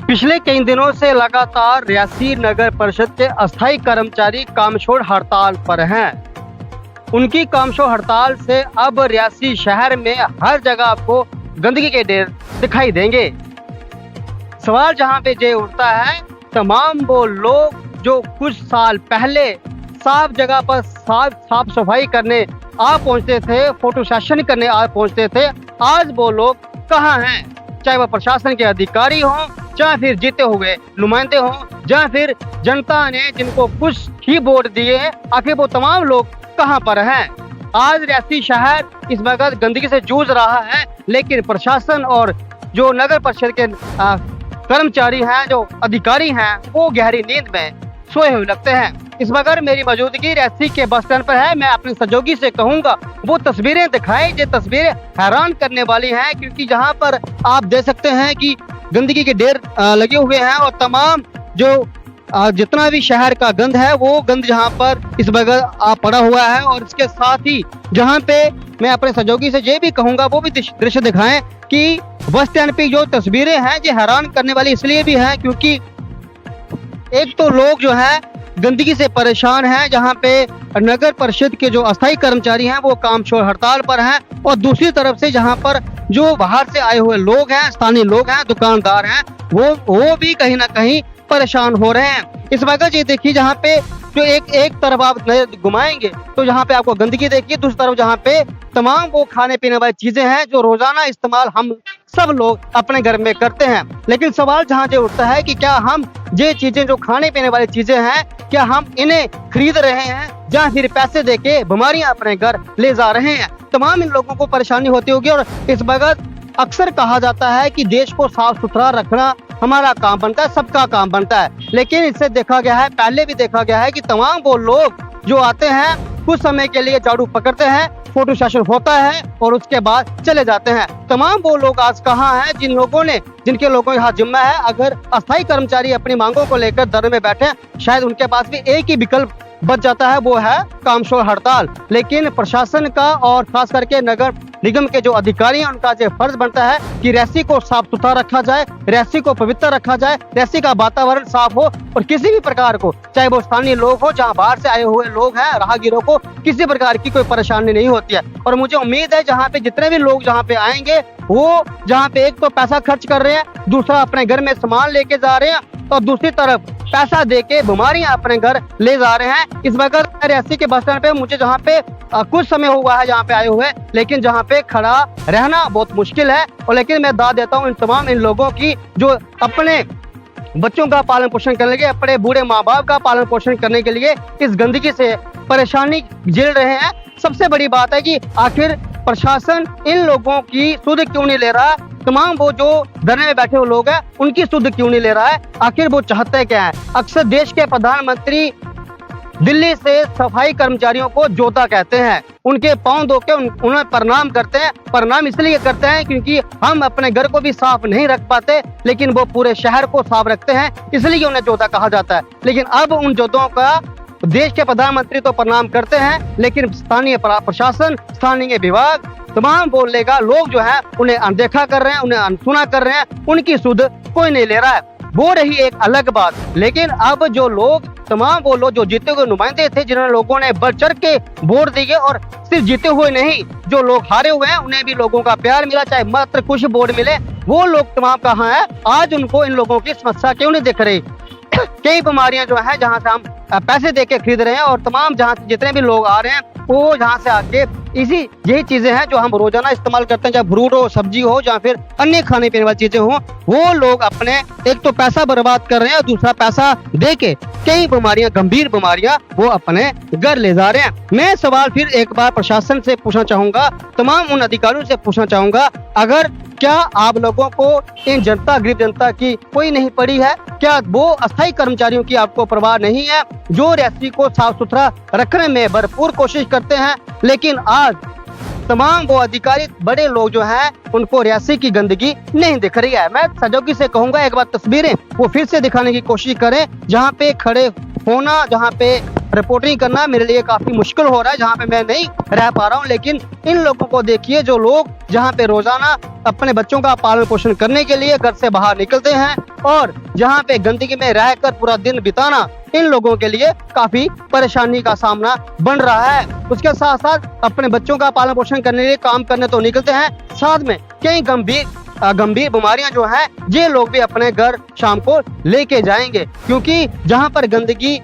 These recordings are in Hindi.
पिछले कई दिनों से लगातार रियासी नगर परिषद के अस्थायी कर्मचारी कामचोर हड़ताल पर हैं। उनकी कामचोर हड़ताल से अब रियासी शहर में हर जगह आपको गंदगी के ढेर दिखाई देंगे। सवाल जहां पे ये उठता है, तमाम वो लोग जो कुछ साल पहले साफ जगह पर साफ सफाई करने आ पहुंचते थे, फोटो सेशन करने आ पहुंचते थे, आज वो लोग कहाँ हैं? चाहे वह प्रशासन के अधिकारी हों, चाहे फिर जीते हुए नुमाइंदे हों, या फिर जनता ने जिनको कुछ ही वोट दिए हैं, आखिर वो तमाम लोग कहां पर हैं? आज रियासी शहर इस वक्त गंदगी से जूझ रहा है, लेकिन प्रशासन और जो नगर परिषद के कर्मचारी हैं, जो अधिकारी हैं, वो गहरी नींद में सोए हुए लगते हैं। इस वक्त मेरी मौजूदगी रियासी के बस स्टैंड पर है। मैं अपने सहयोगी से कहूंगा वो तस्वीरें दिखाएं। ये तस्वीरें हैरान करने वाली हैं, क्योंकि जहां पर आप देख सकते हैं कि गंदगी के ढेर लगे हुए हैं और तमाम जो जितना भी शहर का गंद है वो गंद जहां पर इस वक्त पड़ा हुआ है। और इसके साथ ही जहां पे मैं अपने सहयोगी से ये भी कहूंगा वो भी दृश्य दिखाएं कि बस स्टैंड पे जो तस्वीरें हैं ये हैरान करने वाली इसलिए भी हैं क्योंकि एक तो लोग जो है गंदगी से परेशान हैं, जहां पे नगर परिषद के जो अस्थायी कर्मचारी हैं वो कामचोर हड़ताल पर हैं, और दूसरी तरफ से जहां पर जो बाहर से आए हुए लोग हैं, स्थानीय लोग हैं, दुकानदार हैं, वो भी कहीं ना कहीं परेशान हो रहे हैं। इस वक्त ये देखिए जहाँ पे जो एक तरफ आप नजर घुमाएंगे तो जहाँ पे आपको गंदगी देखिए, दूसरी तरफ जहाँ पे तमाम वो खाने पीने वाली चीजें हैं जो रोजाना इस्तेमाल हम सब लोग अपने घर में करते हैं। लेकिन सवाल जहाँ ये उठता है कि क्या हम ये चीजें जो खाने पीने वाली चीजें हैं, क्या हम इन्हें खरीद रहे हैं या फिर पैसे देके बीमारियां अपने घर ले जा रहे हैं? तमाम इन लोगों को परेशानी होती होगी। और इस वक्त अक्सर कहा जाता है कि देश को साफ सुथरा रखना हमारा काम बनता है, सबका काम बनता है, लेकिन इससे देखा गया है, पहले भी देखा गया है कि तमाम वो लोग जो आते हैं कुछ समय के लिए झाड़ू पकड़ते हैं, फोटो सेशन होता है और उसके बाद चले जाते हैं। तमाम वो लोग आज कहाँ हैं जिनके लोगों का जिम्मा है? अगर अस्थायी कर्मचारी अपनी मांगों को लेकर धरने में बैठे, शायद उनके पास भी एक ही विकल्प बच जाता है, वो है कामचोर हड़ताल। लेकिन प्रशासन का और खास करके नगर निगम के जो अधिकारी हैं उनका जो फर्ज बनता है कि रियासी को साफ सुथरा रखा जाए, रियासी को पवित्र रखा जाए, रियासी का वातावरण साफ हो और किसी भी प्रकार को, चाहे वो स्थानीय लोग हो, जहां बाहर से आए हुए लोग हैं, राहगीरों को किसी प्रकार की कोई परेशानी नहीं होती है। और मुझे उम्मीद है जहाँ पे जितने भी लोग जहाँ पे आएंगे वो जहाँ पे एक तो पैसा खर्च कर रहे हैं, दूसरा अपने घर में सामान लेके जा रहे हैं और दूसरी तरफ पैसा देके बीमारियां अपने घर ले जा रहे हैं। इस वक्त रियासी के बस स्टैंड पे मुझे जहाँ पे कुछ समय हुआ है जहाँ पे आए हुए, लेकिन जहाँ पे खड़ा रहना बहुत मुश्किल है। और लेकिन मैं दाद देता हूँ इन लोगों की जो अपने बच्चों का पालन पोषण करने के लिए, अपने बूढ़े माँ बाप का पालन पोषण करने के लिए इस गंदगी से परेशानी झेल रहे हैं। सबसे बड़ी बात है कि आखिर प्रशासन इन लोगों की सुध क्यों नहीं ले रहा है? तमाम वो जो धरने में बैठे हुए लोग हैं उनकी सुध क्यों नहीं ले रहा है? आखिर वो चाहते क्या है? अक्सर देश के प्रधानमंत्री दिल्ली से सफाई कर्मचारियों को जोता कहते हैं, उनके पांव धो के उन्हें प्रणाम करते हैं। प्रणाम इसलिए करते हैं क्योंकि हम अपने घर को भी साफ नहीं रख पाते, लेकिन वो पूरे शहर को साफ रखते हैं, इसलिए उन्हें जोता कहा जाता है। लेकिन अब उन जोतों का देश के प्रधानमंत्री तो प्रणाम करते हैं, लेकिन स्थानीय प्रशासन, स्थानीय विभाग, तमाम बोलेगा लोग जो है उन्हें अनदेखा कर रहे हैं, उन्हें अनसुना कर रहे हैं, उनकी सुध कोई नहीं ले रहा है। वो रही एक अलग बात। लेकिन अब जो लोग, तमाम वो लोग जो जीते हुए नुमाइंदे थे, जिन्होंने लोगों ने बढ़ चढ़ के वोट दिए, और सिर्फ जीते हुए नहीं, जो लोग हारे हुए हैं उन्हें भी लोगों का प्यार मिला, चाहे मात्र कुछ वोट मिले, वो लोग तमाम कहाँ है? आज उनको इन लोगों की समस्या क्यों नहीं दिख रही? कई बीमारियां जो है जहां से हम पैसे देके खरीद रहे हैं, और तमाम जहां जितने भी लोग आ रहे हैं वो जहां से आके यही चीजें हैं जो हम रोजाना इस्तेमाल करते हैं, चाहे फ्रूट हो, सब्जी हो, या फिर अन्य खाने पीने वाली चीजें हो, वो लोग अपने एक तो पैसा बर्बाद कर रहे हैं और दूसरा पैसा देके कई बीमारियां, गंभीर बीमारियां वो अपने घर ले जा रहे हैं। मैं सवाल फिर एक बार प्रशासन से पूछना चाहूंगा, तमाम उन अधिकारियों से पूछना चाहूंगा, अगर क्या आप लोगों को इन जनता, गरीब जनता की कोई नहीं पड़ी है? क्या वो अस्थायी कर्मचारियों की आपको परवाह नहीं है जो रियासी को साफ सुथरा रखने में भरपूर कोशिश करते हैं? लेकिन आज तमाम वो अधिकारी, बड़े लोग जो हैं, उनको रियासी की गंदगी नहीं दिख रही है। मैं सहयोगी से कहूंगा एक बार तस्वीरें वो फिर से दिखाने की कोशिश करें, जहाँ पे खड़े होना, जहाँ पे रिपोर्टिंग करना मेरे लिए काफी मुश्किल हो रहा है, जहाँ पे मैं नहीं रह पा रहा हूँ। लेकिन इन लोगों को देखिए, जो लोग जहाँ पे रोजाना अपने बच्चों का पालन पोषण करने के लिए घर से बाहर निकलते हैं, और जहां पे गंदगी में रहकर पूरा दिन बिताना इन लोगों के लिए काफी परेशानी का सामना बन रहा है। उसके साथ साथ अपने बच्चों का पालन पोषण करने के लिए काम करने तो निकलते हैं, साथ में कई गंभीर बीमारियां जो हैं ये लोग भी अपने घर शाम को लेके जाएंगे, क्योंकि जहां पर गंदगी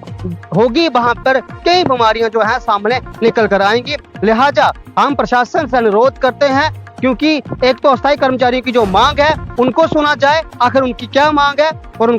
होगी वहां पर कई बीमारियां जो है सामने निकल कर आएंगी। लिहाजा हम प्रशासन से अनुरोध करते हैं, क्योंकि एक तो अस्थायी कर्मचारियों की जो मांग है उनको सुना जाए, आखिर उनकी क्या मांग है और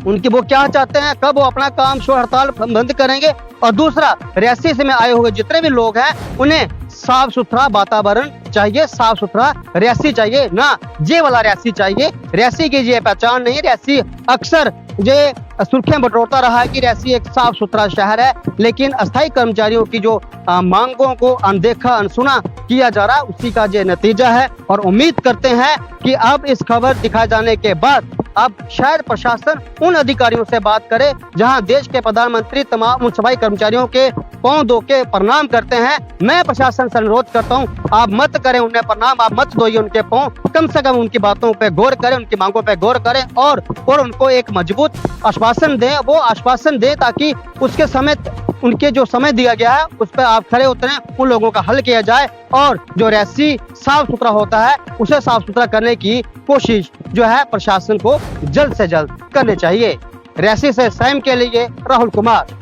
उनकी वो क्या चाहते हैं, कब वो अपना काम शो हड़ताल बंद करेंगे। और दूसरा, रियासी से में आए हुए जितने भी लोग हैं उन्हें साफ सुथरा वातावरण चाहिए, साफ सुथरा रियासी चाहिए, ना ये वाला रियासी चाहिए। रियासी की ये पहचान नहीं, रियासी अक्सर ये सुर्खियां बटोरता रहा है कि रियासी एक साफ सुथरा शहर है, लेकिन अस्थायी कर्मचारियों की जो मांगों को अनदेखा अनसुना किया जा रहा है उसी का ये नतीजा है। और उम्मीद करते हैं कि अब इस खबर दिखाए जाने के बाद अब शायद प्रशासन उन अधिकारियों से बात करे जहां देश के प्रधानमंत्री तमाम उन सफाई कर्मचारियों के पांव धो के प्रणाम करते हैं। मैं प्रशासन से अनुरोध करता हूं, आप मत करें उन्हें प्रणाम, आप मत धोइए उनके पांव, कम से कम उनकी बातों पे गौर करें, उनकी मांगों पे गौर करें और उनको एक मजबूत आश्वासन दें। वो आश्वासन दें ताकि उसके समय उनके जो समय दिया गया है उस पर आप खड़े उतरें, उन लोगों का हल किया जाए और जो रियासी साफ सुथरा होता है उसे साफ सुथरा करने की कोशिश जो है प्रशासन को जल्द से जल्द करनी चाहिए। रियासी से सैम के लिए राहुल कुमार।